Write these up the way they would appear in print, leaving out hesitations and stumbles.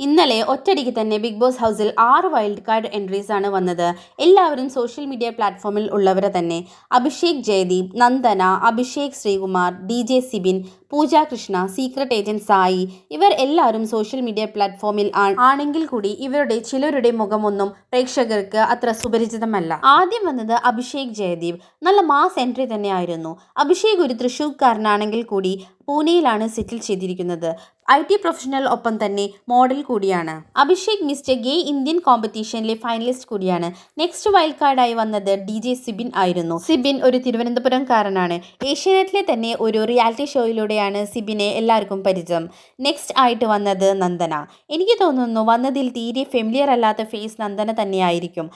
ഇന്നലെ ഒറ്റയടിക്ക് തന്നെ ബിഗ് ബോസ് ഹൗസിൽ 6 വൈൽഡ് കാർഡ് എൻട്രീസ് ആണ് വന്നത്. എല്ലാവരും സോഷ്യൽ മീഡിയ പ്ലാറ്റ്ഫോമിൽ ഉള്ളവരെ തന്നെ. അഭിഷേക് ജയദീപ്, നന്ദന, അഭിഷേക് ശ്രീകുമാർ, DJ സിബിൻ, പൂജ കൃഷ്ണ, സീക്രട്ട് ഏജന്റ് സായി ഇവർ എല്ലാവരും സോഷ്യൽ മീഡിയ പ്ലാറ്റ്ഫോമിൽ ആണെങ്കിൽ കൂടി ഇവരുടെ ചിലരുടെ മുഖമൊന്നും പ്രേക്ഷകർക്ക് അത്ര സുപരിചിതമല്ല. ആദ്യം വന്നത് അഭിഷേക് ജയദീപ്. നല്ല മാസ് എൻട്രി തന്നെയായിരുന്നു. അഭിഷേക് ഒരു തൃശ്ശൂർക്കാരനാണെങ്കിൽ കൂടി പൂനെയിലാണ് സെറ്റിൽ ചെയ്തിരിക്കുന്നത്. IT പ്രൊഫഷണൽ ഒപ്പം തന്നെ മോഡൽ കൂടിയാണ്. അഭിഷേക് മിസ്റ്റർ ഗേ ഇന്ത്യൻ കോമ്പറ്റീഷനിലെ ഫൈനലിസ്റ്റ് കൂടിയാണ്. നെക്സ്റ്റ് വൈൽഡ് കാർഡായി വന്നത് DJ സിബിൻ ആയിരുന്നു. സിബിൻ ഒരു തിരുവനന്തപുരംകാരനാണ്. ഏഷ്യാനെറ്റിലെ തന്നെ ഒരു റിയാലിറ്റി ഷോയിലൂടെയാണ് സിബിനെ എല്ലാവർക്കും പരിചയം. നെക്സ്റ്റ് ആയിട്ട് വന്നത് നന്ദന. എനിക്ക് തോന്നുന്നു വന്നതിൽ തീരെ ഫെമിലിയർ അല്ലാത്ത ഫേസ് നന്ദന തന്നെയായിരിക്കും.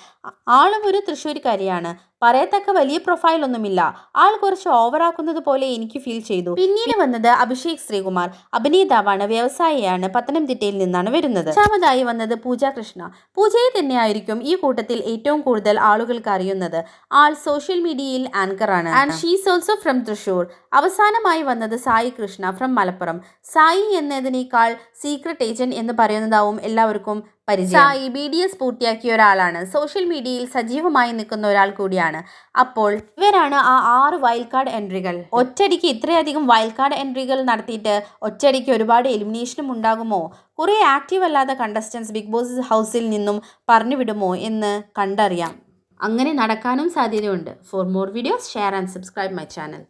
ആളും ഒരു തൃശ്ശൂർക്കാരിയാണ്. പറയത്തക്ക വലിയ പ്രൊഫൈൽ ഒന്നുമില്ല. ആൾ കുറച്ച് ഓവറാക്കുന്നത് പോലെ എനിക്ക് ഫീൽ ചെയ്തു. പിന്നീട് വന്നത് അഭിഷേക് ശ്രീകുമാർ. അഭിനേതാവാണ്, വ്യവസായിയാണ്, പത്തനംതിട്ടയിൽ നിന്നാണ് വരുന്നത്. രണ്ടാമതായി വന്നത് പൂജ കൃഷ്ണ. പൂജയെ തന്നെയായിരിക്കും ഈ കൂട്ടത്തിൽ ഏറ്റവും കൂടുതൽ ആളുകൾക്ക് അറിയുന്നത്. ആൾ സോഷ്യൽ മീഡിയയിൽ ആങ്കറാണ്. And she's also from Thrissur. അവസാനമായി വന്നത് സായി കൃഷ്ണ ഫ്രം മലപ്പുറം. സായി എന്നതിനേക്കാൾ സീക്രട്ട് ഏജന്റ് എന്ന് പറയുന്നതാവും എല്ലാവർക്കും പരിചയം. സായി BDS പൂർത്തിയാക്കിയ ഒരാളാണ്. സോഷ്യൽ മീഡിയയിൽ സജീവമായി നിൽക്കുന്ന ഒരാൾ കൂടിയാണ്. അപ്പോൾ ഇവരാണ് ആ 6 വൈൽഡ് കാർഡ് എൻട്രികൾ. ഒറ്റയടിക്ക് ഇത്രയധികം വൈൽഡ് കാർഡ് എൻട്രികൾ നടത്തിയിട്ട് ഒറ്റയടിക്ക് ഒരുപാട് എലിമിനേഷനും ഉണ്ടാകുമോ? കുറേ ആക്റ്റീവ് അല്ലാത്ത കണ്ടസ്റ്റൻസ് ബിഗ് ബോസ് ഹൗസിൽ നിന്നും പറഞ്ഞു വിടുമോ എന്ന് കണ്ടറിയാം. അങ്ങനെ നടക്കാനും സാധ്യതയുണ്ട്. For more videos share and subscribe my channel.